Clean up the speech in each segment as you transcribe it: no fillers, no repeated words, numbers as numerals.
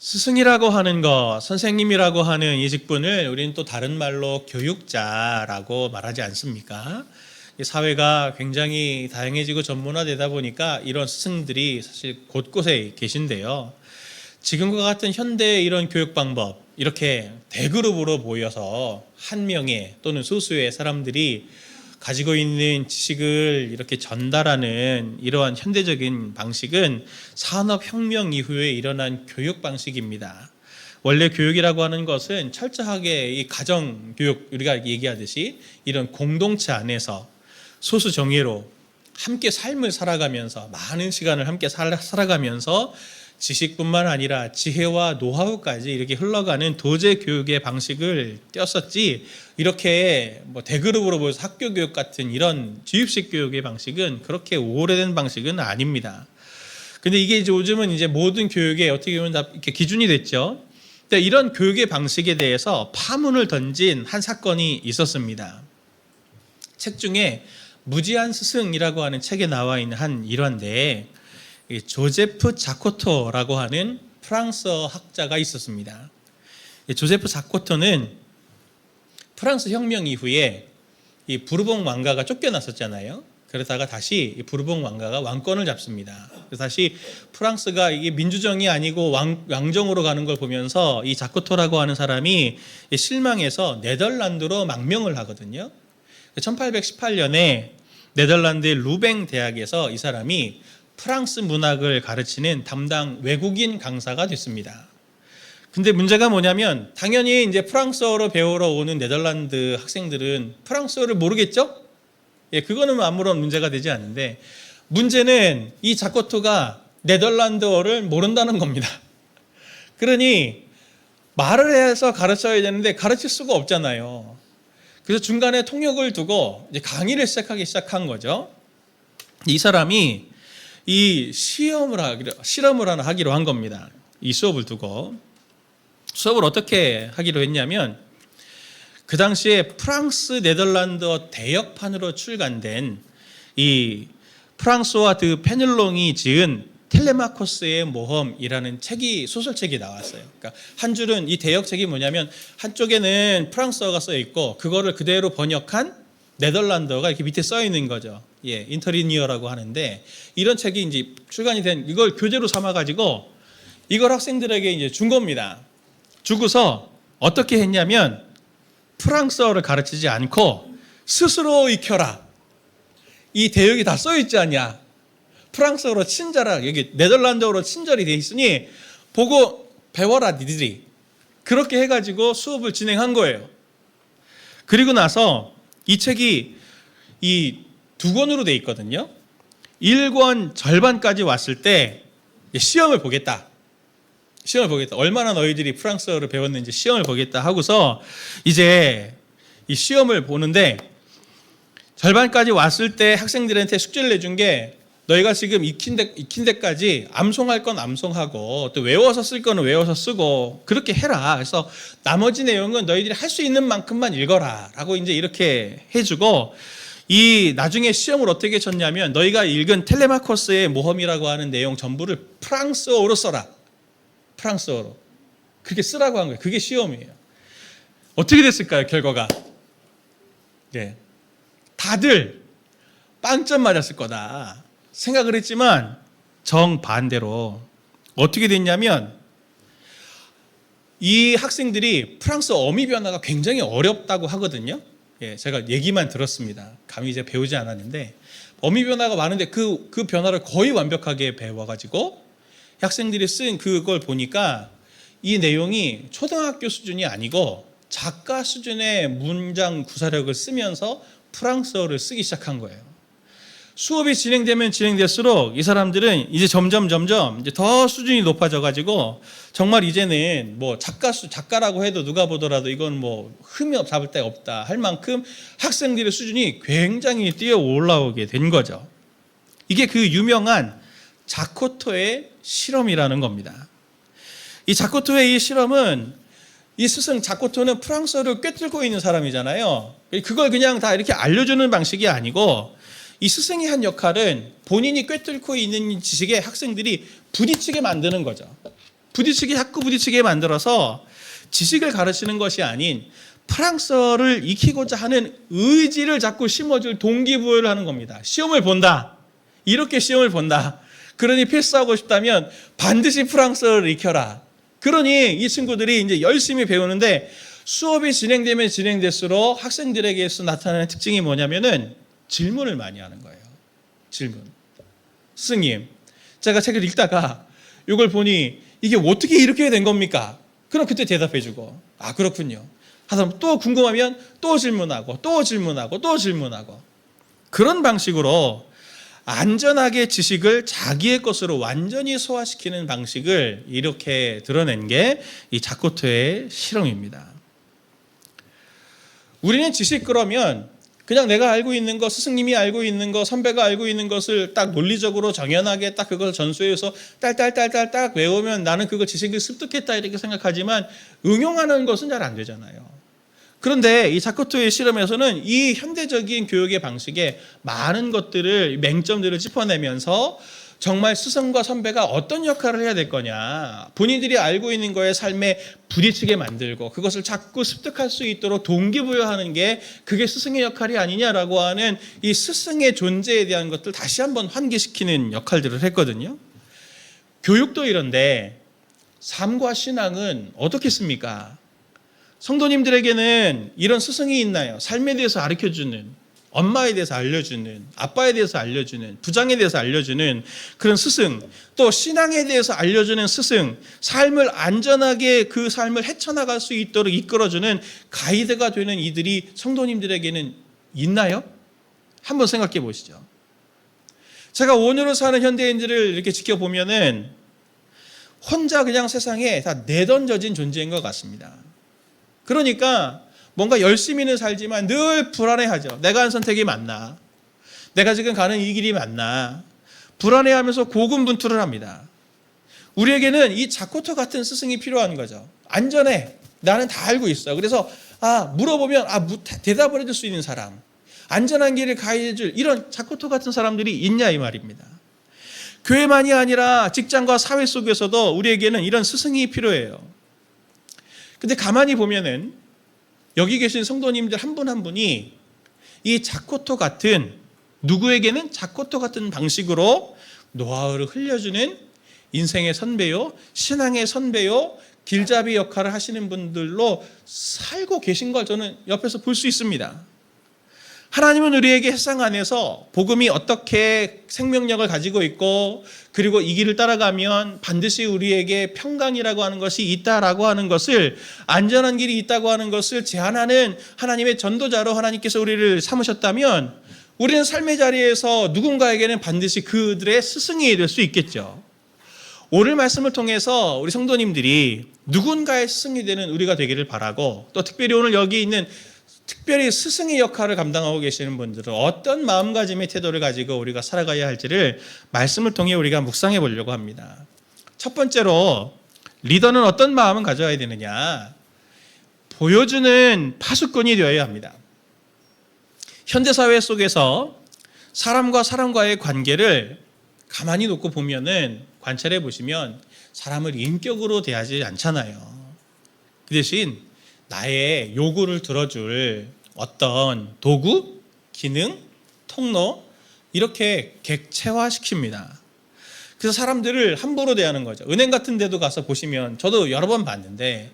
스승이라고 하는 것, 선생님이라고 하는 이 직분을 우리는 또 다른 말로 교육자라고 말하지 않습니까? 사회가 굉장히 다양해지고 전문화되다 보니까 이런 스승들이 사실 곳곳에 계신데요. 지금과 같은 현대의 이런 교육 방법, 이렇게 대그룹으로 모여서 한 명의 또는 소수의 사람들이 가지고 있는 지식을 이렇게 전달하는 이러한 현대적인 방식은 산업혁명 이후에 일어난 교육 방식입니다. 원래 교육이라고 하는 것은 철저하게 이 가정교육, 우리가 얘기하듯이 이런 공동체 안에서 소수 정예로 함께 삶을 살아가면서 많은 시간을 함께 살아가면서 지식뿐만 아니라 지혜와 노하우까지 이렇게 흘러가는 도제 교육의 방식을 띄었었지, 이렇게 대그룹으로 모여서 학교 교육 같은 이런 주입식 교육의 방식은 그렇게 오래된 방식은 아닙니다. 근데 이게 이제 요즘은 이제 모든 교육에 어떻게 보면 다 이렇게 기준이 됐죠. 근데 이런 교육의 방식에 대해서 파문을 던진 한 사건이 있었습니다. 책 중에 무지한 스승이라고 하는 책에 나와 있는 한 일화인데, 조제프 자코토라고 하는 프랑스어 학자가 있었습니다. 조제프 자코토는 프랑스 혁명 이후에 이 부르봉 왕가가 쫓겨났었잖아요. 그러다가 다시 이 부르봉 왕가가 왕권을 잡습니다. 그래서 다시 프랑스가 이게 민주정이 아니고 왕정으로 가는 걸 보면서 이 자코토라고 하는 사람이 실망해서 네덜란드로 망명을 하거든요. 1818년에 네덜란드의 루뱅 대학에서 이 사람이 프랑스 문학을 가르치는 담당 외국인 강사가 됐습니다. 근데 문제가 뭐냐면, 당연히 이제 프랑스어로 배우러 오는 네덜란드 학생들은 프랑스어를 모르겠죠? 그거는 아무런 문제가 되지 않는데, 문제는 이 자코토가 네덜란드어를 모른다는 겁니다. 그러니 말을 해서 가르쳐야 되는데 가르칠 수가 없잖아요. 그래서 중간에 통역을 두고 이제 강의를 시작한 거죠. 이 사람이 이 실험을 하나 하기로 한 겁니다. 이 수업을 두고. 수업을 어떻게 하기로 했냐면, 그 당시에 프랑스 네덜란드어 대역판으로 출간된 이 프랑스와 드 페넬롱이 지은 텔레마코스의 모험이라는 소설책이 나왔어요. 그러니까 한 줄은, 이 대역책이 뭐냐면 한쪽에는 프랑스어가 써 있고 그거를 그대로 번역한 네덜란드어가 이렇게 밑에 써 있는 거죠. 인터리니어라고 하는데, 이런 책이 이제 출간이 된, 이걸 교재로 삼아가지고 이걸 학생들에게 이제 준 겁니다. 주고서 어떻게 했냐면, 프랑스어를 가르치지 않고 스스로 익혀라. 이 대역이 다 써 있지 않냐. 프랑스어로 친절하게, 여기 네덜란드어로 친절이 돼 있으니 보고 배워라 니들이. 그렇게 해가지고 수업을 진행한 거예요. 그리고 나서 이 책이 이 2권으로 돼 있거든요. 1권 절반까지 왔을 때 시험을 보겠다. 얼마나 너희들이 프랑스어를 배웠는지 시험을 보겠다 하고서 이제 이 시험을 보는데, 절반까지 왔을 때 학생들한테 숙제를 내준 게, 너희가 지금 익힌 데까지 암송할 건 암송하고 또 외워서 쓸 거는 외워서 쓰고 그렇게 해라. 그래서 나머지 내용은 너희들이 할 수 있는 만큼만 읽어라 라고 이제 이렇게 해주고, 이 나중에 시험을 어떻게 쳤냐면, 너희가 읽은 텔레마코스의 모험이라고 하는 내용 전부를 프랑스어로 써라. 프랑스어로. 그렇게 쓰라고 한 거예요. 그게 시험이에요. 어떻게 됐을까요, 결과가? 다들 빵점 맞았을 거다 생각을 했지만, 정반대로 어떻게 됐냐면, 이 학생들이 프랑스어 어미 변화가 굉장히 어렵다고 하거든요. 제가 얘기만 들었습니다. 감히 이제 배우지 않았는데, 어미 변화가 많은데 그 변화를 거의 완벽하게 배워가지고 학생들이 쓴 그걸 보니까 이 내용이 초등학교 수준이 아니고 작가 수준의 문장 구사력을 쓰면서 프랑스어를 쓰기 시작한 거예요. 수업이 진행되면 진행될수록 이 사람들은 이제 점점 이제 더 수준이 높아져가지고, 정말 이제는 작가라고 해도 누가 보더라도 이건 흠이 잡을 데가 없다 할 만큼 학생들의 수준이 굉장히 뛰어 올라오게 된 거죠. 이게 그 유명한 자코토의 실험이라는 겁니다. 이 자코토의 이 실험은, 이 스승 자코토는 프랑스어를 꿰뚫고 있는 사람이잖아요. 그걸 그냥 다 이렇게 알려주는 방식이 아니고, 이 스승이 한 역할은 본인이 꿰뚫고 있는 지식에 학생들이 부딪히게 만드는 거죠. 자꾸 부딪히게 만들어서 지식을 가르치는 것이 아닌 프랑스어를 익히고자 하는 의지를 자꾸 심어줄 동기부여를 하는 겁니다. 시험을 본다. 이렇게 시험을 본다. 그러니 패스하고 싶다면 반드시 프랑스어를 익혀라. 그러니 이 친구들이 이제 열심히 배우는데 수업이 진행되면 진행될수록 학생들에게서 나타나는 특징이 뭐냐면은 질문을 많이 하는 거예요. 질문. 스승님, 제가 책을 읽다가 이걸 보니 이게 어떻게 이렇게 된 겁니까? 그럼 그때 대답해주고, 아, 그렇군요. 하다 또 궁금하면 또 질문하고 또 질문하고 또 질문하고, 그런 방식으로 안전하게 지식을 자기의 것으로 완전히 소화시키는 방식을 이렇게 드러낸 게 이 자코토의 실험입니다. 우리는 지식 그러면 그냥 내가 알고 있는 것, 스승님이 알고 있는 것, 선배가 알고 있는 것을 딱 논리적으로 정연하게 딱 그걸 전수해서 딸딸딸딸 외우면 나는 그걸 지식을 습득했다 이렇게 생각하지만 응용하는 것은 잘 안 되잖아요. 그런데 이 자코토의 실험에서는 이 현대적인 교육의 방식에 많은 것들을, 맹점들을 짚어내면서 정말 스승과 선배가 어떤 역할을 해야 될 거냐, 본인들이 알고 있는 거에 삶에 부딪히게 만들고 그것을 자꾸 습득할 수 있도록 동기부여하는 게 그게 스승의 역할이 아니냐라고 하는 이 스승의 존재에 대한 것들 다시 한번 환기시키는 역할들을 했거든요. 교육도 이런데 삶과 신앙은 어떻겠습니까? 성도님들에게는 이런 스승이 있나요? 삶에 대해서 가르쳐주는, 엄마에 대해서 알려주는, 아빠에 대해서 알려주는, 부장에 대해서 알려주는 그런 스승, 또 신앙에 대해서 알려주는 스승, 삶을 안전하게 그 삶을 헤쳐나갈 수 있도록 이끌어주는 가이드가 되는 이들이 성도님들에게는 있나요? 한번 생각해 보시죠. 제가 오늘을 사는 현대인들을 이렇게 지켜보면은 혼자 그냥 세상에 다 내던져진 존재인 것 같습니다. 그러니까 뭔가 열심히는 살지만 늘 불안해하죠. 내가 한 선택이 맞나? 내가 지금 가는 이 길이 맞나? 불안해하면서 고군분투를 합니다. 우리에게는 이 자코토 같은 스승이 필요한 거죠. 안전해. 나는 다 알고 있어. 그래서 물어보면 대답을 해줄 수 있는 사람, 안전한 길을 가해줄 이런 자코토 같은 사람들이 있냐 이 말입니다. 교회만이 아니라 직장과 사회 속에서도 우리에게는 이런 스승이 필요해요. 근데 가만히 보면은 여기 계신 성도님들 한 분 한 분이 이 자코토 같은, 누구에게는 자코토 같은 방식으로 노하우를 흘려주는 인생의 선배요, 신앙의 선배요, 길잡이 역할을 하시는 분들로 살고 계신 걸 저는 옆에서 볼 수 있습니다. 하나님은 우리에게 세상 안에서 복음이 어떻게 생명력을 가지고 있고, 그리고 이 길을 따라가면 반드시 우리에게 평강이라고 하는 것이 있다라고 하는 것을, 안전한 길이 있다고 하는 것을 제안하는 하나님의 전도자로 하나님께서 우리를 삼으셨다면 우리는 삶의 자리에서 누군가에게는 반드시 그들의 스승이 될 수 있겠죠. 오늘 말씀을 통해서 우리 성도님들이 누군가의 스승이 되는 우리가 되기를 바라고, 또 특별히 오늘 여기 있는 특별히 스승의 역할을 감당하고 계시는 분들은 어떤 마음가짐의 태도를 가지고 우리가 살아가야 할지를 말씀을 통해 우리가 묵상해 보려고 합니다. 첫 번째로, 리더는 어떤 마음을 가져야 되느냐? 보여주는 파수꾼이 되어야 합니다. 현대사회 속에서 사람과 사람과의 관계를 가만히 놓고 보면은, 관찰해 보시면 사람을 인격으로 대하지 않잖아요. 그 대신 나의 요구를 들어줄 어떤 도구, 기능, 통로, 이렇게 객체화시킵니다. 그래서 사람들을 함부로 대하는 거죠. 은행 같은 데도 가서 보시면, 저도 여러 번 봤는데,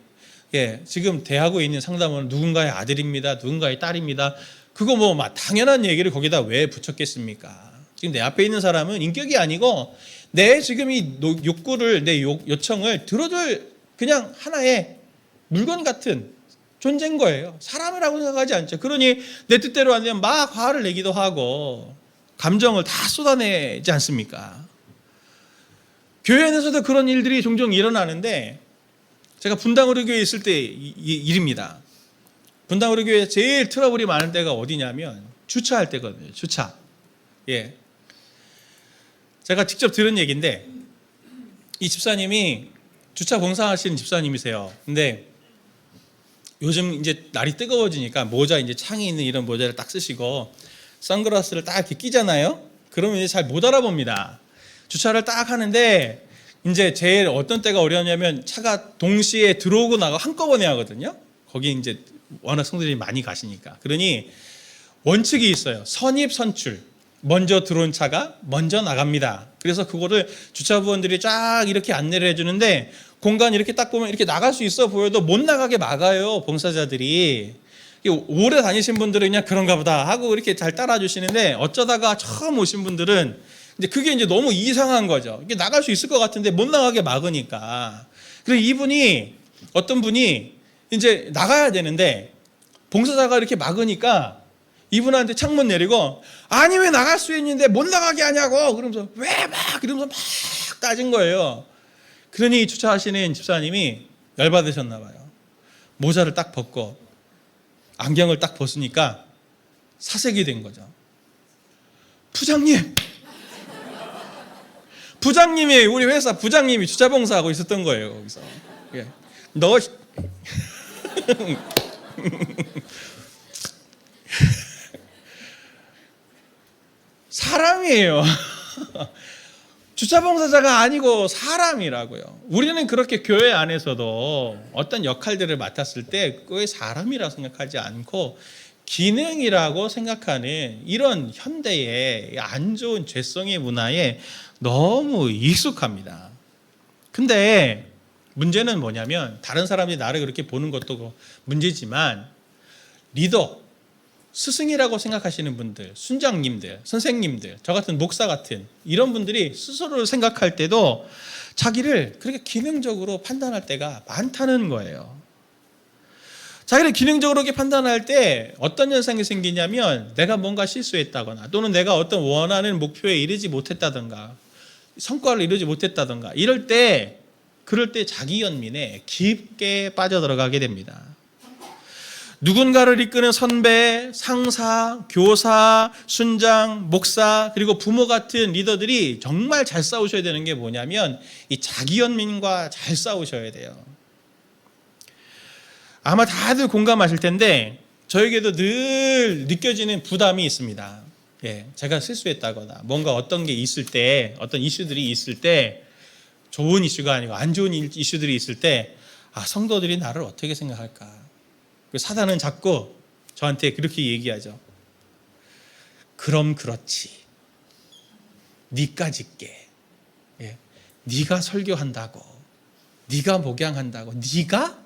지금 대하고 있는 상담원은 누군가의 아들입니다, 누군가의 딸입니다. 그거 뭐 당연한 얘기를 거기다 왜 붙였겠습니까? 지금 내 앞에 있는 사람은 인격이 아니고 내 지금 이 욕구를, 내 요청을 들어줄 그냥 하나의 물건 같은 존재인 거예요. 사람이라고 생각하지 않죠. 그러니 내 뜻대로 안 되면 막 화를 내기도 하고 감정을 다 쏟아내지 않습니까? 교회 안에서도 그런 일들이 종종 일어나는데, 제가 분당의료교회에 있을 때 일입니다. 분당의료교회에 제일 트러블이 많은 때가 어디냐면 주차할 때거든요. 주차. 제가 직접 들은 얘기인데, 이 집사님이 주차 봉사하시는 집사님이세요. 근데 요즘 이제 날이 뜨거워지니까 모자, 이제 창이 있는 이런 모자를 딱 쓰시고 선글라스를 딱 이렇게 끼잖아요. 그러면 이제 잘 못 알아봅니다. 주차를 딱 하는데 이제 제일 어떤 때가 어려웠냐면 차가 동시에 들어오고 나가 한꺼번에 하거든요. 거기 이제 워낙 성도들이 많이 가시니까. 그러니 원칙이 있어요. 선입 선출. 먼저 들어온 차가 먼저 나갑니다. 그래서 그거를 주차부원들이 쫙 이렇게 안내를 해주는데 공간 이렇게 딱 보면 이렇게 나갈 수 있어 보여도 못 나가게 막아요. 봉사자들이. 오래 다니신 분들은 그냥 그런가 보다 하고 이렇게 잘 따라주시는데 어쩌다가 처음 오신 분들은 이제 그게 이제 너무 이상한 거죠. 이게 나갈 수 있을 것 같은데 못 나가게 막으니까. 그래서 이분이 어떤 분이 이제 나가야 되는데 봉사자가 이렇게 막으니까 이분한테 창문 내리고 아니 왜 나갈 수 있는데 못 나가게 하냐고 그러면서 왜 막 이러면서 막 따진 거예요. 그러니 주차하시는 집사님이 열받으셨나 봐요. 모자를 딱 벗고 안경을 딱 벗으니까 사색이 된 거죠. 부장님이 우리 회사 부장님이 주차봉사하고 있었던 거예요. 거기서 너 사람이에요. 주차봉사자가 아니고 사람이라고요. 우리는 그렇게 교회 안에서도 어떤 역할들을 맡았을 때 그게 사람이라고 생각하지 않고 기능이라고 생각하는 이런 현대의 안 좋은 죄성의 문화에 너무 익숙합니다. 근데 문제는 뭐냐면 다른 사람들이 나를 그렇게 보는 것도 문제지만 리더, 스승이라고 생각하시는 분들, 순장님들, 선생님들, 저 같은 목사 같은 이런 분들이 스스로를 생각할 때도 자기를 그렇게 기능적으로 판단할 때가 많다는 거예요. 자기를 기능적으로 이렇게 판단할 때 어떤 현상이 생기냐면 내가 뭔가 실수했다거나 또는 내가 어떤 원하는 목표에 이르지 못했다든가 성과를 이루지 못했다든가 그럴 때 자기 연민에 깊게 빠져들어가게 됩니다. 누군가를 이끄는 선배, 상사, 교사, 순장, 목사 그리고 부모 같은 리더들이 정말 잘 싸우셔야 되는 게 뭐냐면 이 자기 연민과 잘 싸우셔야 돼요. 아마 다들 공감하실 텐데 저에게도 늘 느껴지는 부담이 있습니다. 제가 실수했다거나 뭔가 어떤 게 있을 때 어떤 이슈들이 있을 때 좋은 이슈가 아니고 안 좋은 이슈들이 있을 때 성도들이 나를 어떻게 생각할까? 사단은 자꾸 저한테 그렇게 얘기하죠. 그럼 그렇지. 니까짓게. 네가 설교한다고. 네가 목양한다고. 네가?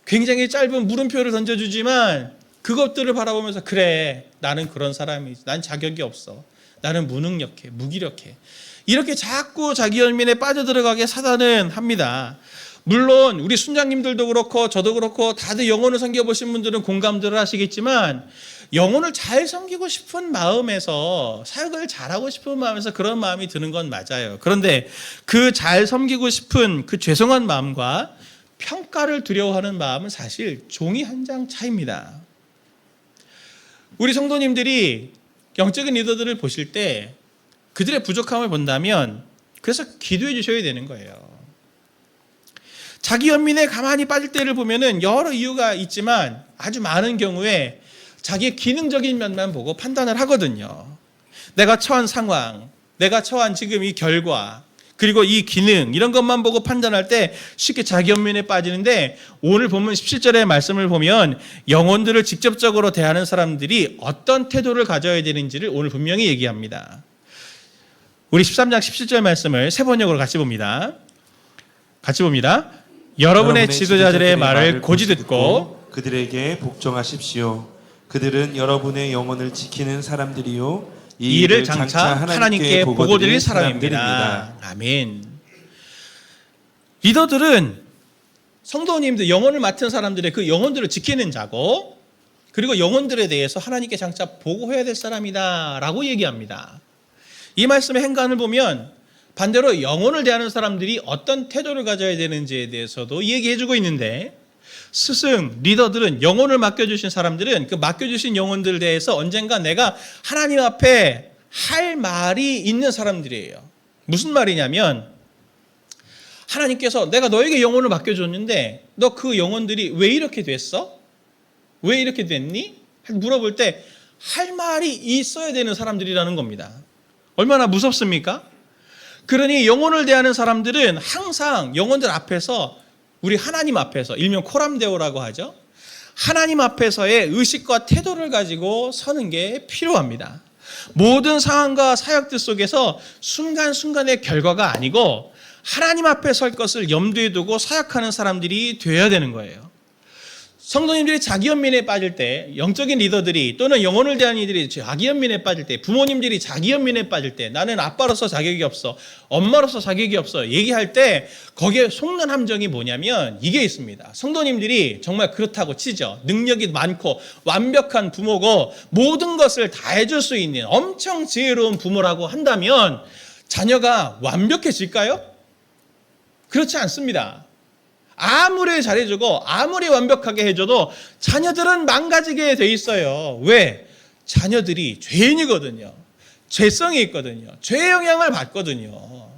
굉장히 짧은 물음표를 던져주지만 그것들을 바라보면서 그래 나는 그런 사람이지. 난 자격이 없어. 나는 무능력해. 무기력해. 이렇게 자꾸 자기 연민에 빠져들어가게 사단은 합니다. 물론 우리 순장님들도 그렇고 저도 그렇고 다들 영혼을 섬겨보신 분들은 공감들을 하시겠지만 영혼을 잘 섬기고 싶은 마음에서 사역을 잘하고 싶은 마음에서 그런 마음이 드는 건 맞아요. 그런데 그 잘 섬기고 싶은 그 죄송한 마음과 평가를 두려워하는 마음은 사실 종이 한 장 차이입니다. 우리 성도님들이 영적인 리더들을 보실 때 그들의 부족함을 본다면 그래서 기도해 주셔야 되는 거예요. 자기 연민에 가만히 빠질 때를 보면은 여러 이유가 있지만 아주 많은 경우에 자기의 기능적인 면만 보고 판단을 하거든요. 내가 처한 상황, 내가 처한 지금 이 결과, 그리고 이 기능 이런 것만 보고 판단할 때 쉽게 자기 연민에 빠지는데 오늘 본문 17절의 말씀을 보면 영혼들을 직접적으로 대하는 사람들이 어떤 태도를 가져야 되는지를 오늘 분명히 얘기합니다. 우리 13장 17절 말씀을 세 번역으로 같이 봅니다. 여러분의 지도자들의 말을 고지 듣고 그들에게 복종하십시오. 그들은 여러분의 영혼을 지키는 사람들이요 이 일을 장차 하나님께 보고드릴 사람입니다. 아멘. 리더들은 성도님들 영혼을 맡은 사람들의 그 영혼들을 지키는 자고 그리고 영혼들에 대해서 하나님께 장차 보고해야 될 사람이다 라고 얘기합니다. 이 말씀의 행간을 보면 반대로 영혼을 대하는 사람들이 어떤 태도를 가져야 되는지에 대해서도 얘기해주고 있는데 스승, 리더들은 영혼을 맡겨주신 사람들은 그 맡겨주신 영혼들에 대해서 언젠가 내가 하나님 앞에 할 말이 있는 사람들이에요. 무슨 말이냐면 하나님께서 내가 너에게 영혼을 맡겨줬는데 너 그 영혼들이 왜 이렇게 됐어? 왜 이렇게 됐니? 물어볼 때 할 말이 있어야 되는 사람들이라는 겁니다. 얼마나 무섭습니까? 그러니 영혼을 대하는 사람들은 항상 영혼들 앞에서 우리 하나님 앞에서 일명 코람데오라고 하죠. 하나님 앞에서의 의식과 태도를 가지고 서는 게 필요합니다. 모든 상황과 사역들 속에서 순간순간의 결과가 아니고 하나님 앞에 설 것을 염두에 두고 사역하는 사람들이 되어야 되는 거예요. 성도님들이 자기 연민에 빠질 때, 영적인 리더들이 또는 영혼을 대하는 이들이 자기 연민에 빠질 때, 부모님들이 자기 연민에 빠질 때, 나는 아빠로서 자격이 없어, 엄마로서 자격이 없어 얘기할 때 거기에 속는 함정이 뭐냐면 이게 있습니다. 성도님들이 정말 그렇다고 치죠. 능력이 많고 완벽한 부모고 모든 것을 다 해줄 수 있는 엄청 지혜로운 부모라고 한다면 자녀가 완벽해질까요? 그렇지 않습니다. 아무리 잘해주고 아무리 완벽하게 해줘도 자녀들은 망가지게 돼 있어요. 왜? 자녀들이 죄인이거든요. 죄성이 있거든요. 죄의 영향을 받거든요.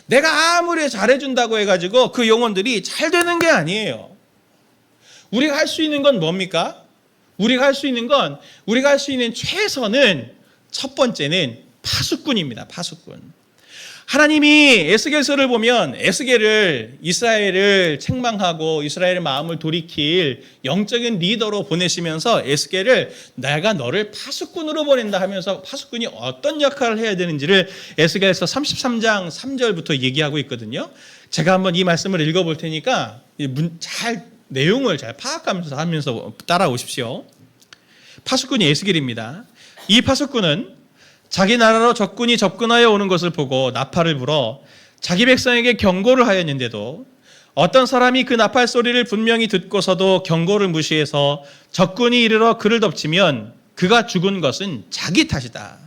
내가 아무리 잘해준다고 해가지고 그 영혼들이 잘 되는 게 아니에요. 우리가 할 수 있는 건 뭡니까? 우리가 할 수 있는 최선은 첫 번째는 파수꾼입니다. 파수꾼. 하나님이 에스겔서를 보면 에스겔을 이스라엘을 책망하고 이스라엘의 마음을 돌이킬 영적인 리더로 보내시면서 에스겔을 내가 너를 파수꾼으로 보낸다 하면서 파수꾼이 어떤 역할을 해야 되는지를 에스겔서 33장 3절부터 얘기하고 있거든요. 제가 한번 이 말씀을 읽어볼 테니까 내용을 잘 파악하면서 따라오십시오. 파수꾼이 에스겔입니다. 이 파수꾼은 자기 나라로 적군이 접근하여 오는 것을 보고 나팔을 불어 자기 백성에게 경고를 하였는데도 어떤 사람이 그 나팔 소리를 분명히 듣고서도 경고를 무시해서 적군이 이르러 그를 덮치면 그가 죽은 것은 자기 탓이다.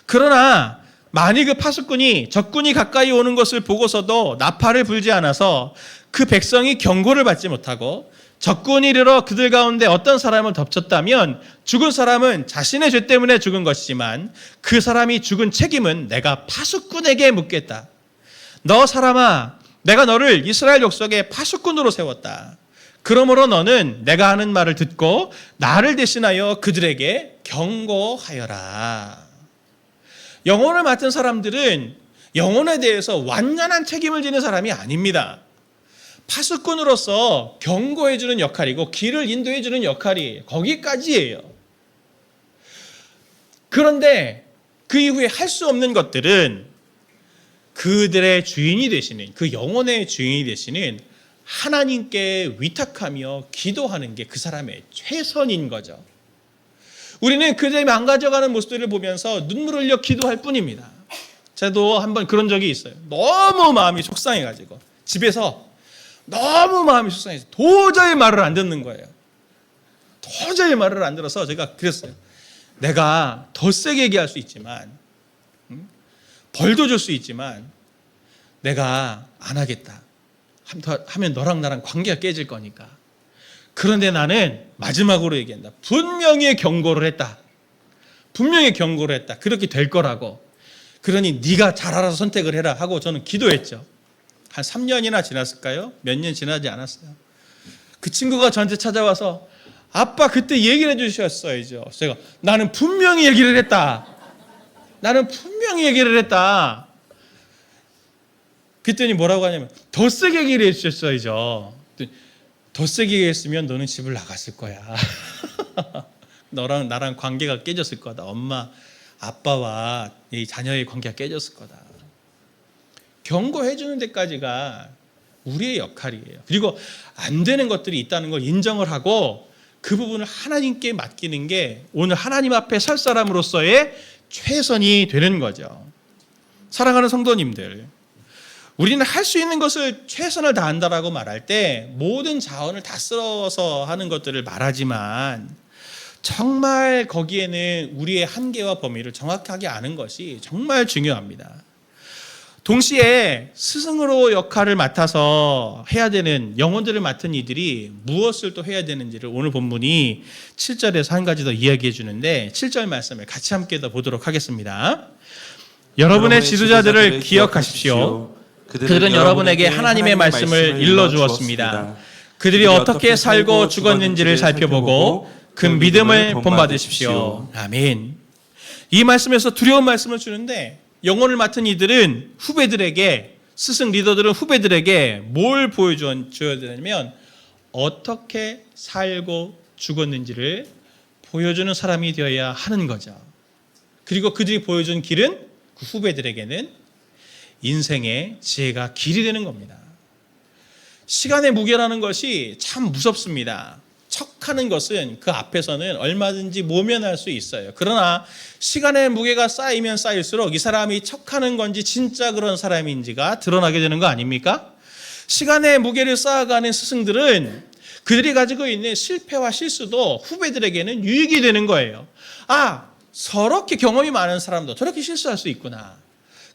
그러나 만일 그 파수꾼이 적군이 가까이 오는 것을 보고서도 나팔을 불지 않아서 그 백성이 경고를 받지 못하고 적군이 이르러 그들 가운데 어떤 사람을 덮쳤다면 죽은 사람은 자신의 죄 때문에 죽은 것이지만 그 사람이 죽은 책임은 내가 파수꾼에게 묻겠다. 너 사람아, 내가 너를 이스라엘 족속의 파수꾼으로 세웠다. 그러므로 너는 내가 하는 말을 듣고 나를 대신하여 그들에게 경고하여라. 영혼을 맡은 사람들은 영혼에 대해서 완전한 책임을 지는 사람이 아닙니다. 파수꾼으로서 경고해주는 역할이고 길을 인도해주는 역할이 거기까지예요. 그런데 그 이후에 할 수 없는 것들은 그들의 주인이 되시는, 그 영혼의 주인이 되시는 하나님께 위탁하며 기도하는 게 그 사람의 최선인 거죠. 우리는 그들의 망가져가는 모습들을 보면서 눈물을 흘려 기도할 뿐입니다. 저도 한번 그런 적이 있어요. 너무 마음이 속상해가지고 집에서 너무 마음이 속상해서 도저히 말을 안 듣는 거예요. 도저히 말을 안 들어서 제가 그랬어요. 내가 더 세게 얘기할 수 있지만 벌도 줄 수 있지만 내가 안 하겠다. 하면 너랑 나랑 관계가 깨질 거니까. 그런데 나는 마지막으로 얘기한다. 분명히 경고를 했다. 분명히 경고를 했다. 그렇게 될 거라고. 그러니 네가 잘 알아서 선택을 해라 하고 저는 기도했죠. 한 3년이나 지났을까요? 몇 년 지나지 않았어요. 그 친구가 저한테 찾아와서 아빠 그때 얘기를 해주셨어야죠. 제가 나는 분명히 얘기를 했다. 나는 분명히 얘기를 했다. 그랬더니 뭐라고 하냐면 더 세게 얘기를 해주셨어야죠. 더 세게 얘기했으면 너는 집을 나갔을 거야. 너랑 나랑 관계가 깨졌을 거다. 엄마, 아빠와 이 자녀의 관계가 깨졌을 거다. 경고해 주는 데까지가 우리의 역할이에요. 그리고 안 되는 것들이 있다는 걸 인정을 하고 그 부분을 하나님께 맡기는 게 오늘 하나님 앞에 설 사람으로서의 최선이 되는 거죠. 사랑하는 성도님들, 우리는 할 수 있는 것을 최선을 다한다라고 말할 때 모든 자원을 다 써서 하는 것들을 말하지만 정말 거기에는 우리의 한계와 범위를 정확하게 아는 것이 정말 중요합니다. 동시에 스승으로 역할을 맡아서 해야 되는 영혼들을 맡은 이들이 무엇을 또 해야 되는지를 오늘 본문이 7절에서 한 가지 더 이야기해 주는데 7절 말씀을 같이 함께 더 보도록 하겠습니다. 여러분의 지도자들을 기억하십시오. 그들은 여러분에게 하나님의 말씀을 일러주었습니다. 그들이 어떻게 살고 죽었는지를 살펴보고 그 믿음을 본받으십시오. 아멘. 이 말씀에서 두려운 말씀을 주는데 영혼을 맡은 이들은 후배들에게, 스승 리더들은 후배들에게 뭘 보여줘야 되냐면 어떻게 살고 죽었는지를 보여주는 사람이 되어야 하는 거죠. 그리고 그들이 보여준 길은 그 후배들에게는 인생의 지혜가 길이 되는 겁니다. 시간의 무게라는 것이 참 무섭습니다. 척하는 것은 그 앞에서는 얼마든지 모면할 수 있어요. 그러나 시간의 무게가 쌓이면 쌓일수록 이 사람이 척하는 건지 진짜 그런 사람인지가 드러나게 되는 거 아닙니까? 시간의 무게를 쌓아가는 스승들은 그들이 가지고 있는 실패와 실수도 후배들에게는 유익이 되는 거예요. 아, 저렇게 경험이 많은 사람도 저렇게 실수할 수 있구나.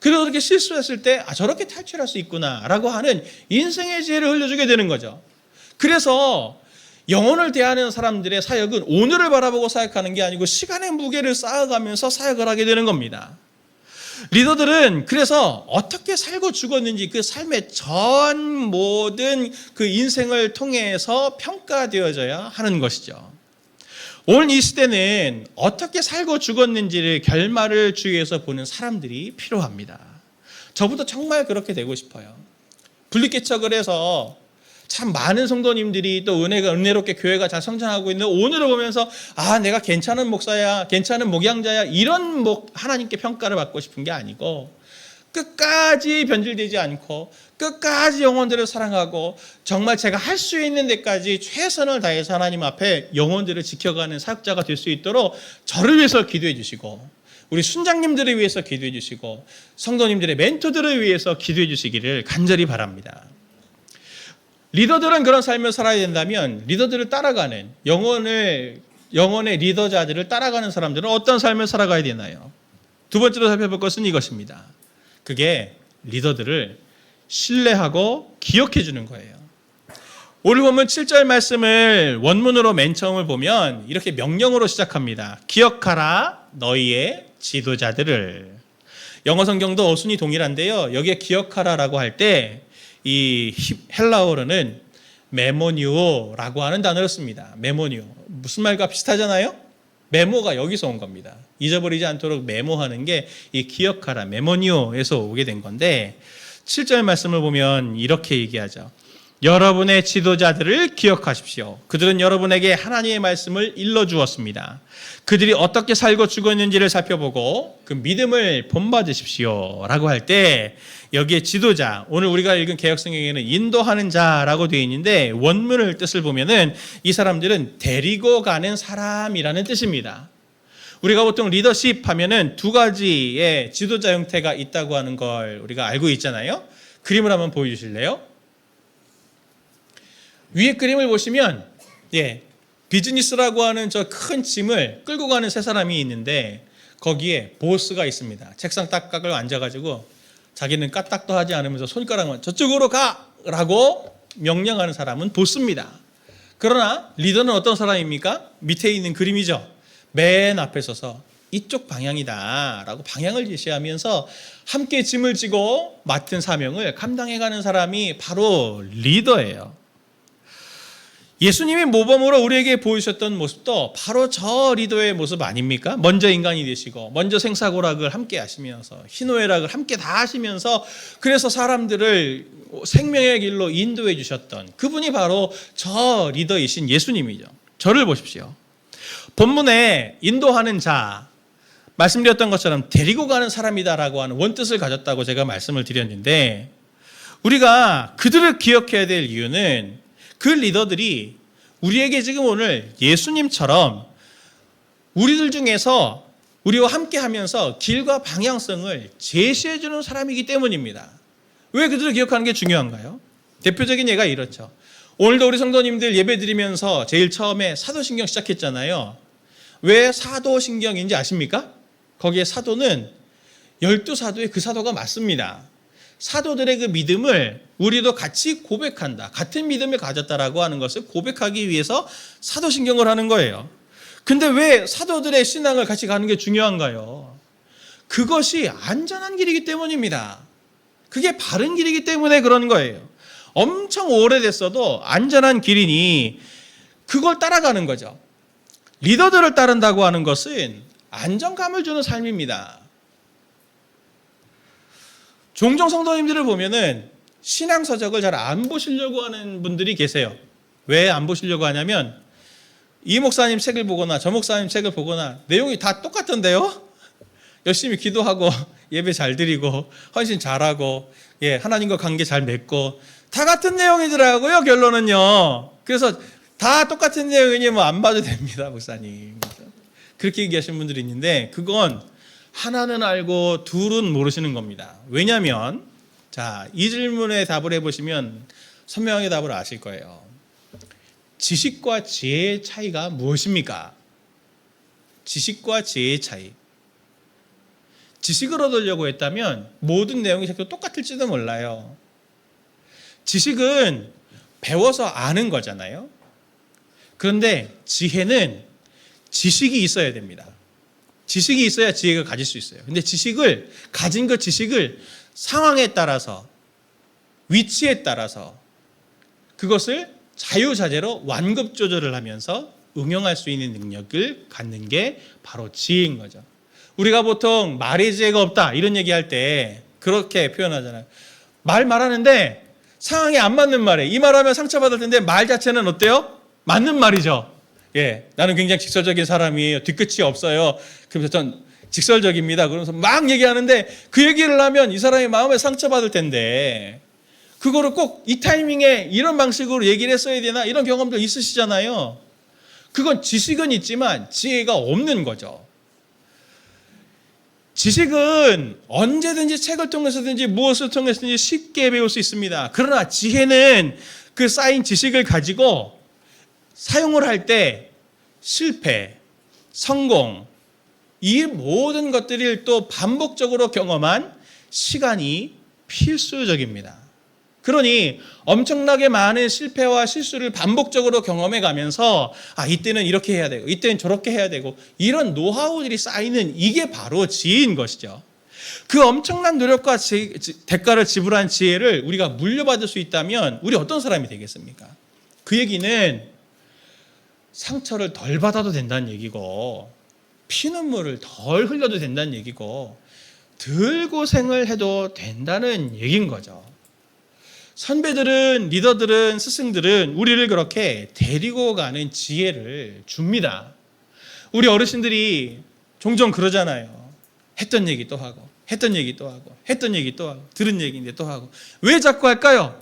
그리고 그렇게 실수했을 때 저렇게 탈출할 수 있구나 라고 하는 인생의 지혜를 흘려주게 되는 거죠. 그래서 영혼을 대하는 사람들의 사역은 오늘을 바라보고 사역하는 게 아니고 시간의 무게를 쌓아가면서 사역을 하게 되는 겁니다. 리더들은 그래서 어떻게 살고 죽었는지 그 삶의 전 모든 그 인생을 통해서 평가되어져야 하는 것이죠. 오늘 이 시대는 어떻게 살고 죽었는지를 결말을 주위에서 보는 사람들이 필요합니다. 저부터 정말 그렇게 되고 싶어요. 분리개척을 해서 참 많은 성도님들이 또 은혜롭게 교회가 잘 성장하고 있는 오늘을 보면서 내가 괜찮은 목사야, 괜찮은 목양자야 이런 하나님께 평가를 받고 싶은 게 아니고 끝까지 변질되지 않고 끝까지 영혼들을 사랑하고 정말 제가 할 수 있는 데까지 최선을 다해서 하나님 앞에 영혼들을 지켜가는 사역자가 될 수 있도록 저를 위해서 기도해 주시고 우리 순장님들을 위해서 기도해 주시고 성도님들의 멘토들을 위해서 기도해 주시기를 간절히 바랍니다. 리더들은 그런 삶을 살아야 된다면 리더들을 따라가는 영혼의 리더자들을 따라가는 사람들은 어떤 삶을 살아가야 되나요? 두 번째로 살펴볼 것은 이것입니다. 그게 리더들을 신뢰하고 기억해 주는 거예요. 오늘 보면 7절 말씀을 원문으로 맨 처음을 보면 이렇게 명령으로 시작합니다. 기억하라 너희의 지도자들을. 영어 성경도 어순이 동일한데요. 여기에 기억하라라고 할 때 이 헬라어로는 메모니오라고 하는 단어를 씁니다. 메모니오. 무슨 말과 비슷하잖아요? 메모가 여기서 온 겁니다. 잊어버리지 않도록 메모하는 게 이 기억하라, 메모니오에서 오게 된 건데 7절 말씀을 보면 이렇게 얘기하죠. 여러분의 지도자들을 기억하십시오. 그들은 여러분에게 하나님의 말씀을 일러주었습니다. 그들이 어떻게 살고 죽었는지를 살펴보고 그 믿음을 본받으십시오 라고 할 때 여기에 지도자, 오늘 우리가 읽은 개역성경에는 인도하는 자라고 되어 있는데 원문을 뜻을 보면은 이 사람들은 데리고 가는 사람이라는 뜻입니다. 우리가 보통 리더십 하면은 두 가지의 지도자 형태가 있다고 하는 걸 우리가 알고 있잖아요. 그림을 한번 보여주실래요? 위에 그림을 보시면 비즈니스라고 하는 저 큰 짐을 끌고 가는 세 사람이 있는데 거기에 보스가 있습니다. 책상 딱 깔고 앉아가지고 자기는 까딱도 하지 않으면서 손가락만 저쪽으로 가라고 명령하는 사람은 보스입니다. 그러나 리더는 어떤 사람입니까? 밑에 있는 그림이죠. 맨 앞에 서서 이쪽 방향이다 라고 방향을 제시하면서 함께 짐을 지고 맡은 사명을 감당해가는 사람이 바로 리더예요. 예수님이 모범으로 우리에게 보여주셨던 모습도 바로 저 리더의 모습 아닙니까? 먼저 인간이 되시고 먼저 생사고락을 함께 하시면서 희노애락을 함께 다 하시면서 그래서 사람들을 생명의 길로 인도해 주셨던 그분이 바로 저 리더이신 예수님이죠. 저를 보십시오. 본문에 인도하는 자, 말씀드렸던 것처럼 데리고 가는 사람이다라고 하는 원뜻을 가졌다고 제가 말씀을 드렸는데 우리가 그들을 기억해야 될 이유는 그 리더들이 우리에게 지금 오늘 예수님처럼 우리들 중에서 우리와 함께 하면서 길과 방향성을 제시해 주는 사람이기 때문입니다. 왜 그들을 기억하는 게 중요한가요? 대표적인 예가 이렇죠. 오늘도 우리 성도님들 예배 드리면서 제일 처음에 사도신경 시작했잖아요. 왜 사도신경인지 아십니까? 거기에 사도는 12사도의 그 사도가 맞습니다. 사도들의 그 믿음을 우리도 같이 고백한다. 같은 믿음을 가졌다라고 하는 것을 고백하기 위해서 사도신경을 하는 거예요. 근데 왜 사도들의 신앙을 같이 가는 게 중요한가요? 그것이 안전한 길이기 때문입니다. 그게 바른 길이기 때문에 그런 거예요. 엄청 오래됐어도 안전한 길이니 그걸 따라가는 거죠. 리더들을 따른다고 하는 것은 안정감을 주는 삶입니다. 종종 성도님들을 보면은 신앙 서적을 잘 안 보시려고 하는 분들이 계세요. 왜 안 보시려고 하냐면 이 목사님 책을 보거나 저 목사님 책을 보거나 내용이 다 똑같던데요. 열심히 기도하고 예배 잘 드리고 헌신 잘하고 하나님과 관계 잘 맺고 다 같은 내용이더라고요. 결론은요. 그래서 다 똑같은 내용이니 뭐 안 봐도 됩니다, 목사님. 그렇게 얘기하시는 분들이 있는데 그건 하나는 알고 둘은 모르시는 겁니다. 왜냐하면 이 질문에 답을 해보시면 선명하게 답을 아실 거예요. 지식과 지혜의 차이가 무엇입니까? 지식과 지혜의 차이. 지식을 얻으려고 했다면 모든 내용이 자꾸 똑같을지도 몰라요. 지식은 배워서 아는 거잖아요. 그런데 지혜는 지식이 있어야 됩니다. 지식이 있어야 지혜가 가질 수 있어요. 근데 가진 그 지식을 상황에 따라서, 위치에 따라서 그것을 자유자재로 완급 조절을 하면서 응용할 수 있는 능력을 갖는 게 바로 지혜인 거죠. 우리가 보통 말의 지혜가 없다 이런 얘기할 때 그렇게 표현하잖아요. 말하는데 상황에 안 맞는 말에 이 말하면 상처받을 텐데 말 자체는 어때요? 맞는 말이죠. 나는 굉장히 직설적인 사람이에요. 뒤끝이 없어요. 그래서 전 직설적입니다. 그러면서 막 얘기하는데 그 얘기를 하면 이 사람의 마음에 상처받을 텐데 그거를 꼭 이 타이밍에 이런 방식으로 얘기를 했어야 되나 이런 경험도 있으시잖아요. 그건 지식은 있지만 지혜가 없는 거죠. 지식은 언제든지 책을 통해서든지 무엇을 통해서든지 쉽게 배울 수 있습니다. 그러나 지혜는 그 쌓인 지식을 가지고 사용을 할 때 실패, 성공, 이 모든 것들을 또 반복적으로 경험한 시간이 필수적입니다. 그러니 엄청나게 많은 실패와 실수를 반복적으로 경험해 가면서 이때는 이렇게 해야 되고 이때는 저렇게 해야 되고 이런 노하우들이 쌓이는 이게 바로 지혜인 것이죠. 그 엄청난 노력과 대가를 지불한 지혜를 우리가 물려받을 수 있다면 우리 어떤 사람이 되겠습니까? 그 얘기는 상처를 덜 받아도 된다는 얘기고 피눈물을 덜 흘려도 된다는 얘기고 덜 고생을 해도 된다는 얘기인 거죠. 선배들은, 리더들은, 스승들은 우리를 그렇게 데리고 가는 지혜를 줍니다. 우리 어르신들이 종종 그러잖아요. 했던 얘기 또 하고 했던 얘기 또 하고 했던 얘기 또 하고 들은 얘기인데 또 하고 왜 자꾸 할까요?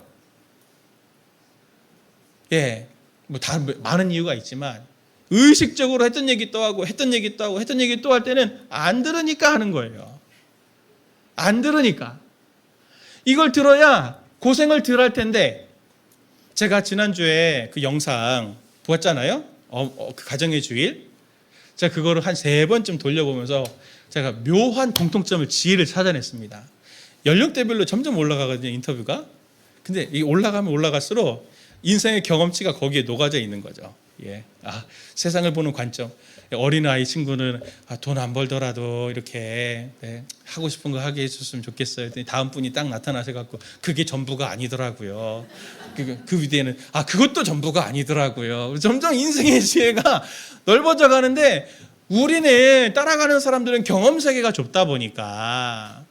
다 많은 이유가 있지만 의식적으로 했던 얘기 또 하고 했던 얘기 또 하고 했던 얘기 또 할 때는 안 들으니까 하는 거예요. 안 들으니까. 이걸 들어야 고생을 덜 할 텐데 제가 지난주에 그 영상 보았잖아요. 그 가정의 주일. 제가 그거를 한 3번쯤 돌려보면서 제가 묘한 공통점을 지혜를 찾아냈습니다. 연령대별로 점점 올라가거든요, 인터뷰가. 근데 이 올라가면 올라갈수록 인생의 경험치가 거기에 녹아져 있는 거죠. 세상을 보는 관점. 어린아이 친구는 돈 안 벌더라도 이렇게 하고 싶은 거 하게 해줬으면 좋겠어요. 다음 분이 딱 나타나셔갖고 그게 전부가 아니더라고요. 그 위대는 그것도 전부가 아니더라고요. 점점 인생의 지혜가 넓어져 가는데 우리는 따라가는 사람들은 경험 세계가 좁다 보니까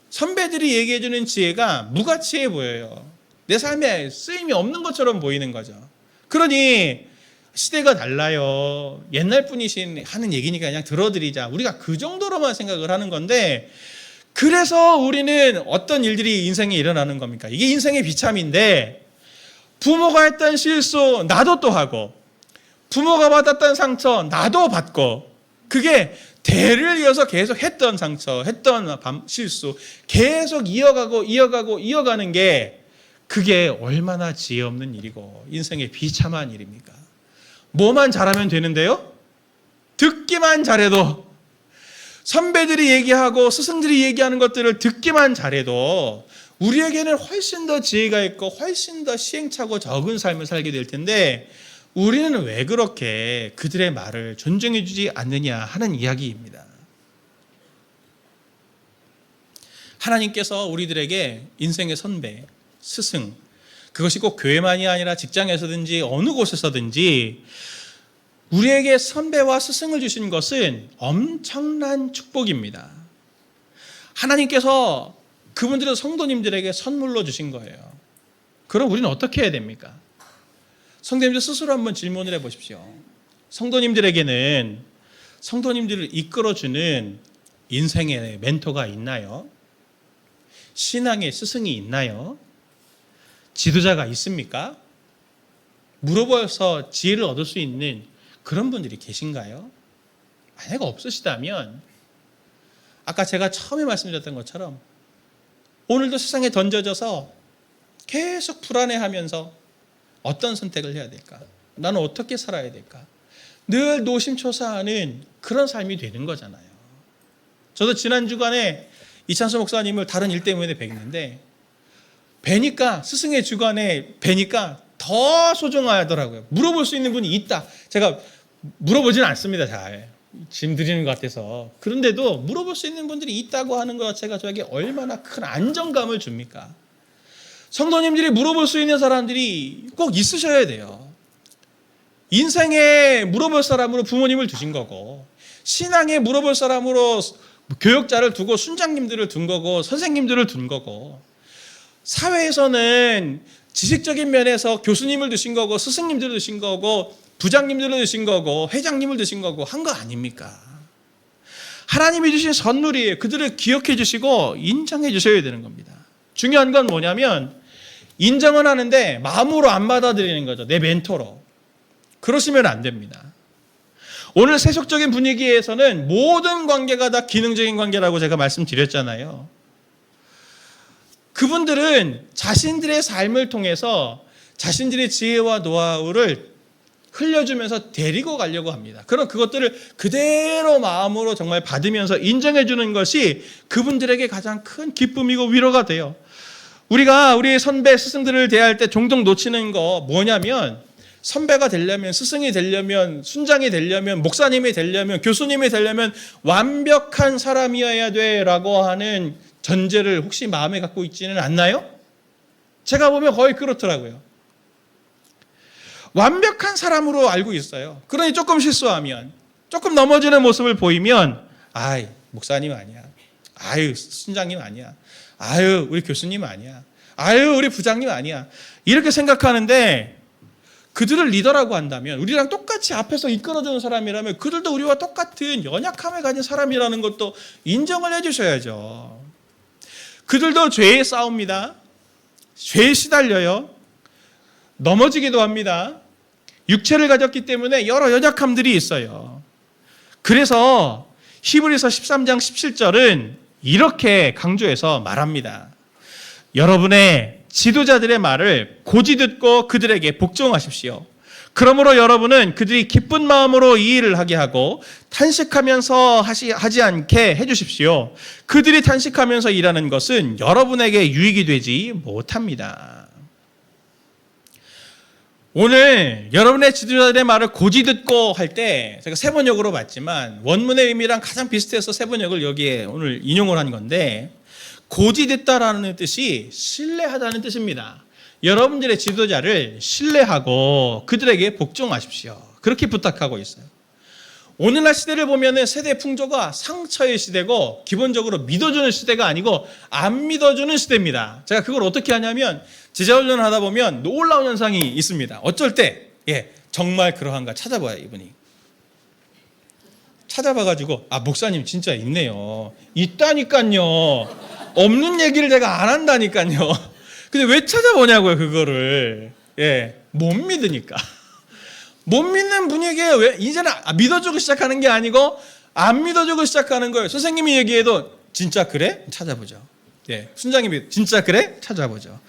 선배들이 얘기해주는 지혜가 무가치해 보여요. 내 삶에 쓰임이 없는 것처럼 보이는 거죠. 그러니 시대가 달라요. 옛날 분이신 하는 얘기니까 그냥 들어드리자. 우리가 그 정도로만 생각을 하는 건데 그래서 우리는 어떤 일들이 인생에 일어나는 겁니까? 이게 인생의 비참인데 부모가 했던 실수 나도 또 하고 부모가 받았던 상처 나도 받고 그게 대를 이어서 계속 했던 상처, 했던 실수 계속 이어가는 게 그게 얼마나 지혜 없는 일이고 인생의 비참한 일입니까? 뭐만 잘하면 되는데요? 듣기만 잘해도 선배들이 얘기하고 스승들이 얘기하는 것들을 듣기만 잘해도 우리에게는 훨씬 더 지혜가 있고 훨씬 더 시행착오 적은 삶을 살게 될 텐데 우리는 왜 그렇게 그들의 말을 존중해 주지 않느냐 하는 이야기입니다. 하나님께서 우리들에게 인생의 선배, 스승, 그것이 꼭 교회만이 아니라 직장에서든지 어느 곳에서든지 우리에게 선배와 스승을 주신 것은 엄청난 축복입니다. 하나님께서 그분들은 성도님들에게 선물로 주신 거예요. 그럼 우리는 어떻게 해야 됩니까? 성도님들 스스로 한번 질문을 해보십시오. 성도님들에게는 성도님들을 이끌어주는 인생의 멘토가 있나요? 신앙의 스승이 있나요? 지도자가 있습니까? 물어봐서 지혜를 얻을 수 있는 그런 분들이 계신가요? 만약 없으시다면 아까 제가 처음에 말씀드렸던 것처럼 오늘도 세상에 던져져서 계속 불안해하면서 어떤 선택을 해야 될까? 나는 어떻게 살아야 될까? 늘 노심초사하는 그런 삶이 되는 거잖아요. 저도 지난 주간에 이찬수 목사님을 다른 일 때문에 뵀는데 뵈니까 스승의 주간에 뵈니까 더 소중하더라고요. 물어볼 수 있는 분이 있다. 제가 물어보지는 않습니다. 잘 짐 드리는 것 같아서. 그런데도 물어볼 수 있는 분들이 있다고 하는 것 자체가 저에게 얼마나 큰 안정감을 줍니까? 성도님들이 물어볼 수 있는 사람들이 꼭 있으셔야 돼요. 인생에 물어볼 사람으로 부모님을 두신 거고, 신앙에 물어볼 사람으로 교역자를 두고 순장님들을 둔 거고, 선생님들을 둔 거고, 사회에서는 지식적인 면에서 교수님을 두신 거고, 스승님들을 두신 거고, 부장님들을 두신 거고, 회장님을 두신 거고 한 거 아닙니까? 하나님이 주신 선물이에요. 그들을 기억해 주시고 인정해 주셔야 되는 겁니다. 중요한 건 뭐냐면 인정은 하는데 마음으로 안 받아들이는 거죠. 내 멘토로. 그러시면 안 됩니다. 오늘 세속적인 분위기에서는 모든 관계가 다 기능적인 관계라고 제가 말씀드렸잖아요. 그분들은 자신들의 삶을 통해서 자신들의 지혜와 노하우를 흘려주면서 데리고 가려고 합니다. 그럼 그것들을 그대로 마음으로 정말 받으면서 인정해 주는 것이 그분들에게 가장 큰 기쁨이고 위로가 돼요. 우리가 우리 선배 스승들을 대할 때 종종 놓치는 거 뭐냐면 선배가 되려면, 스승이 되려면, 순장이 되려면, 목사님이 되려면, 교수님이 되려면 완벽한 사람이어야 돼라고 하는 전제를 혹시 마음에 갖고 있지는 않나요? 제가 보면 거의 그렇더라고요. 완벽한 사람으로 알고 있어요. 그러니 조금 실수하면, 조금 넘어지는 모습을 보이면 아이, 목사님 아니야. 아유, 순장님 아니야. 아유, 우리 교수님 아니야. 아유, 우리 부장님 아니야. 이렇게 생각하는데 그들을 리더라고 한다면, 우리랑 똑같이 앞에서 이끌어주는 사람이라면 그들도 우리와 똑같은 연약함을 가진 사람이라는 것도 인정을 해주셔야죠. 그들도 죄에 싸웁니다. 죄에 시달려요. 넘어지기도 합니다. 육체를 가졌기 때문에 여러 연약함들이 있어요. 그래서 히브리서 13장 17절은 이렇게 강조해서 말합니다. 여러분의 지도자들의 말을 고지 듣고 그들에게 복종하십시오. 그러므로 여러분은 그들이 기쁜 마음으로 이 일을 하게 하고 탄식하면서 하지 않게 해주십시오. 그들이 탄식하면서 일하는 것은 여러분에게 유익이 되지 못합니다. 오늘 여러분의 지도자들의 말을 고지 듣고 할 때 제가 세 번역으로 봤지만 원문의 의미랑 가장 비슷해서 세 번역을 여기에 오늘 인용을 한 건데, 고지 듣다라는 뜻이 신뢰하다는 뜻입니다. 여러분들의 지도자를 신뢰하고 그들에게 복종하십시오. 그렇게 부탁하고 있어요. 오늘날 시대를 보면은 세대 풍조가 상처의 시대고 기본적으로 믿어주는 시대가 아니고 안 믿어주는 시대입니다. 제가 그걸 어떻게 하냐면 제자훈련을 하다 보면 놀라운 현상이 있습니다. 어쩔 때 정말 그러한가 찾아봐요. 이분이 찾아봐가지고 목사님 진짜 있네요. 있다니까요. 없는 얘기를 제가 안 한다니까요. 근데 왜 찾아보냐고요. 그거를 못 믿으니까. 못 믿는 분위기에 왜 이제는 믿어주고 시작하는 게 아니고 안 믿어주고 시작하는 거예요. 선생님이 얘기해도 진짜 그래? 찾아보죠. 순장님이 진짜 그래? 찾아보죠.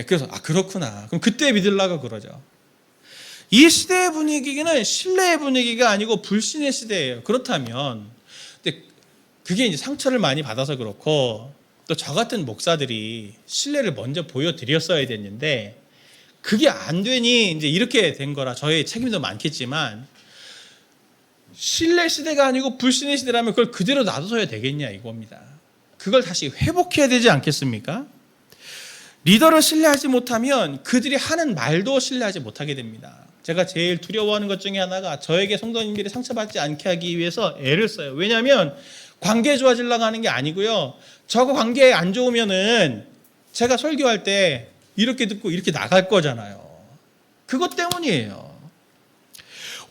그래서 그렇구나. 그럼 그때 믿으려고 그러죠. 이 시대의 분위기는 신뢰의 분위기가 아니고 불신의 시대예요. 그렇다면 근데 그게 이제 상처를 많이 받아서 그렇고 또 저 같은 목사들이 신뢰를 먼저 보여드렸어야 됐는데 그게 안 되니 이제 이렇게 된 거라 저의 책임도 많겠지만, 신뢰 시대가 아니고 불신의 시대라면 그걸 그대로 놔둬야 되겠냐 이겁니다. 그걸 다시 회복해야 되지 않겠습니까? 리더를 신뢰하지 못하면 그들이 하는 말도 신뢰하지 못하게 됩니다. 제가 제일 두려워하는 것 중에 하나가 저에게 성도님들이 상처받지 않게 하기 위해서 애를 써요. 왜냐하면 관계 좋아지려고 하는 게 아니고요. 저거 관계 안 좋으면은 제가 설교할 때 이렇게 듣고 이렇게 나갈 거잖아요. 그것 때문이에요.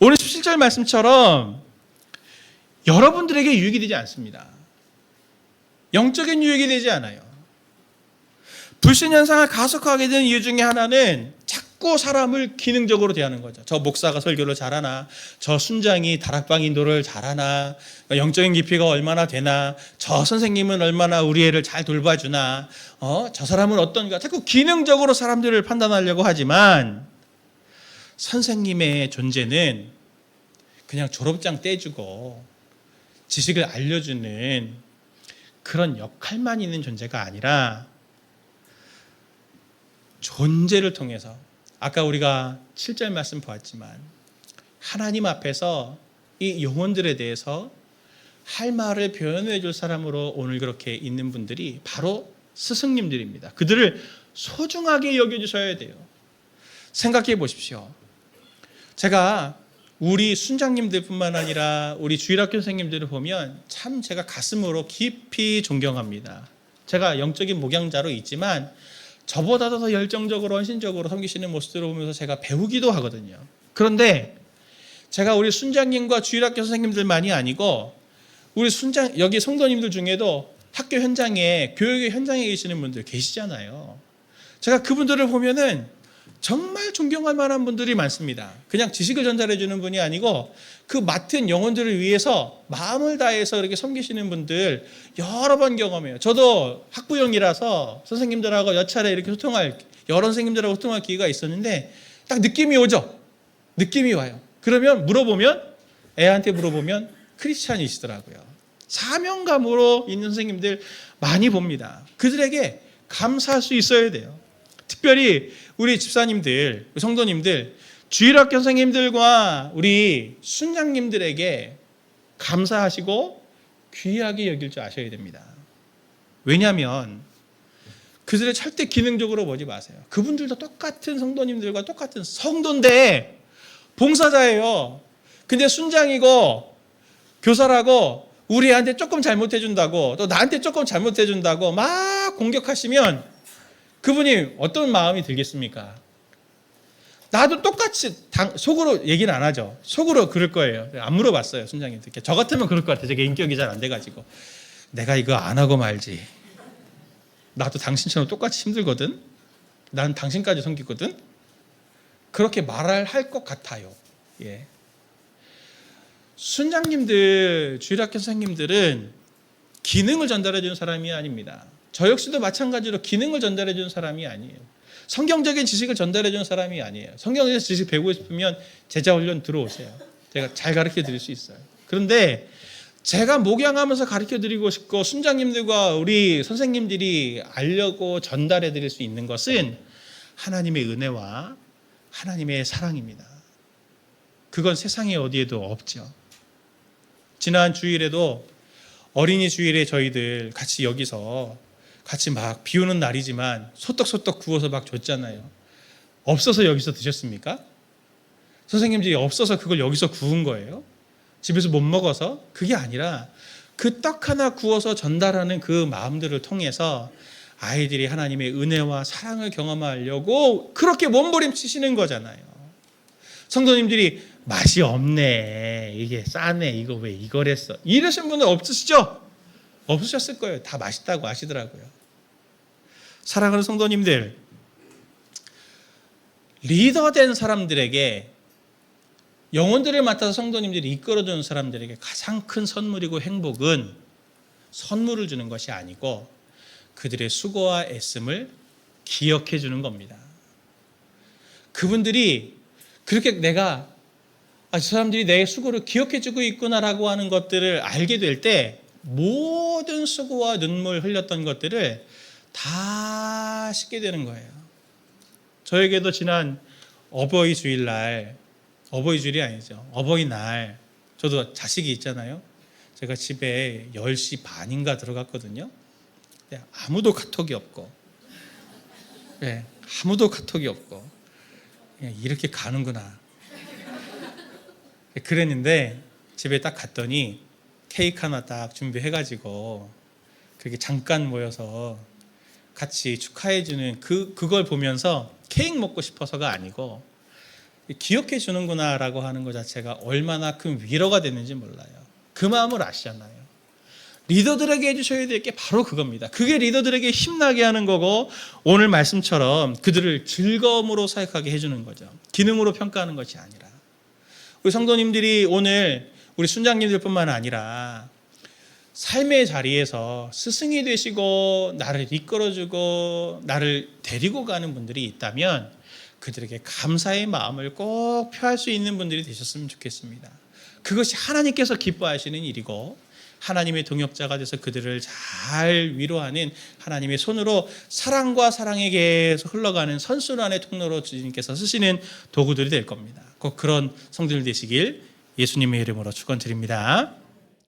오늘 17절 말씀처럼 여러분들에게 유익이 되지 않습니다. 영적인 유익이 되지 않아요. 불신 현상을 가속화하게 된 이유 중에 하나는 자꾸 사람을 기능적으로 대하는 거죠. 저 목사가 설교를 잘하나, 저 순장이 다락방 인도를 잘하나, 영적인 깊이가 얼마나 되나, 저 선생님은 얼마나 우리 애를 잘 돌봐주나, 저 사람은 어떤가. 자꾸 기능적으로 사람들을 판단하려고 하지만 선생님의 존재는 그냥 졸업장 떼주고 지식을 알려주는 그런 역할만 있는 존재가 아니라 존재를 통해서 아까 우리가 7절 말씀 보았지만 하나님 앞에서 이 영혼들에 대해서 할 말을 표현해 줄 사람으로 오늘 그렇게 있는 분들이 바로 스승님들입니다. 그들을 소중하게 여겨주셔야 돼요. 생각해 보십시오. 제가 우리 순장님들뿐만 아니라 우리 주일학교 선생님들을 보면 참 제가 가슴으로 깊이 존경합니다. 제가 영적인 목양자로 있지만 저보다도 더 열정적으로 헌신적으로 섬기시는 모습들을 보면서 제가 배우기도 하거든요. 그런데 제가 우리 순장님과 주일학교 선생님들만이 아니고 우리 여기 성도님들 중에도 학교 현장에 교육의 현장에 계시는 분들 계시잖아요. 제가 그분들을 보면은 정말 존경할 만한 분들이 많습니다. 그냥 지식을 전달해 주는 분이 아니고 그 맡은 영혼들을 위해서 마음을 다해서 이렇게 섬기시는 분들 여러 번 경험해요. 저도 학부형이라서 선생님들하고 몇 차례 이렇게 여러 선생님들하고 소통할 기회가 있었는데 딱 느낌이 오죠. 느낌이 와요. 그러면 애한테 물어보면 크리스찬이시더라고요. 사명감으로 있는 선생님들 많이 봅니다. 그들에게 감사할 수 있어야 돼요. 특별히 우리 집사님들, 성도님들, 주일학교 선생님들과 우리 순장님들에게 감사하시고 귀하게 여길 줄 아셔야 됩니다. 왜냐하면 그들의 절대 기능적으로 보지 마세요. 그분들도 똑같은 성도님들과 똑같은 성도인데 봉사자예요. 근데 순장이고 교사라고 우리한테 조금 잘못해준다고 또 나한테 조금 잘못해준다고 막 공격하시면 그분이 어떤 마음이 들겠습니까? 나도 똑같이 속으로 얘기는 안 하죠. 속으로 그럴 거예요. 안 물어봤어요, 순장님들께. 저 같으면 그럴 것 같아요. 제가 인격이 잘 안 돼가지고. 내가 이거 안 하고 말지. 나도 당신처럼 똑같이 힘들거든. 난 당신까지 섬기거든. 그렇게 말할 것 같아요. 예. 순장님들, 주일학교 선생님들은 기능을 전달해 주는 사람이 아닙니다. 저 역시도 마찬가지로 기능을 전달해 주는 사람이 아니에요. 성경적인 지식을 전달해 주는 사람이 아니에요. 성경적인 지식 배우고 싶으면 제자훈련 들어오세요. 제가 잘 가르쳐 드릴 수 있어요. 그런데 제가 목양하면서 가르쳐 드리고 싶고 순장님들과 우리 선생님들이 알려고 전달해 드릴 수 있는 것은 하나님의 은혜와 하나님의 사랑입니다. 그건 세상에 어디에도 없죠. 지난 주일에도 어린이 주일에 저희들 같이 여기서 같이 막 비 오는 날이지만 소떡소떡 구워서 막 줬잖아요. 없어서 여기서 드셨습니까? 선생님들이 없어서 그걸 여기서 구운 거예요? 집에서 못 먹어서? 그게 아니라 그 떡 하나 구워서 전달하는 그 마음들을 통해서 아이들이 하나님의 은혜와 사랑을 경험하려고 그렇게 몸부림치시는 거잖아요. 성도님들이 맛이 없네, 이게 싸네, 이거 왜 이걸 했어, 이러신 분은 없으시죠? 없으셨을 거예요. 다 맛있다고 하시더라고요. 사랑하는 성도님들, 리더된 사람들에게, 영혼들을 맡아서 성도님들이 이끌어주는 사람들에게 가장 큰 선물이고 행복은 선물을 주는 것이 아니고 그들의 수고와 애씀을 기억해 주는 겁니다. 그분들이 그렇게 저 사람들이 내 수고를 기억해 주고 있구나라고 하는 것들을 알게 될 때 모든 수고와 눈물 흘렸던 것들을 다 씻게 되는 거예요. 저에게도 지난 어버이 주일날, 어버이 주일이 아니죠, 어버이날, 저도 자식이 있잖아요. 제가 집에 10시 반인가 들어갔거든요. 아무도 카톡이 없고, 아무도 카톡이 없고, 이렇게 가는구나. 그랬는데 집에 딱 갔더니 케이크 하나 딱 준비해가지고 그렇게 잠깐 모여서 같이 축하해주는 그걸 보면서 케이크 먹고 싶어서가 아니고 기억해 주는구나라고 하는 것 자체가 얼마나 큰 위로가 되는지 몰라요. 그 마음을 아시잖아요. 리더들에게 해주셔야 될 게 바로 그겁니다. 그게 리더들에게 힘나게 하는 거고 오늘 말씀처럼 그들을 즐거움으로 사역하게 해주는 거죠. 기능으로 평가하는 것이 아니라. 우리 성도님들이 오늘 우리 순장님들뿐만 아니라 삶의 자리에서 스승이 되시고 나를 이끌어주고 나를 데리고 가는 분들이 있다면 그들에게 감사의 마음을 꼭 표할 수 있는 분들이 되셨으면 좋겠습니다. 그것이 하나님께서 기뻐하시는 일이고 하나님의 동역자가 돼서 그들을 잘 위로하는 하나님의 손으로 사랑과 사랑에게 흘러가는 선순환의 통로로 주님께서 쓰시는 도구들이 될 겁니다. 꼭 그런 성도들 되시길 예수님의 이름으로 축원드립니다.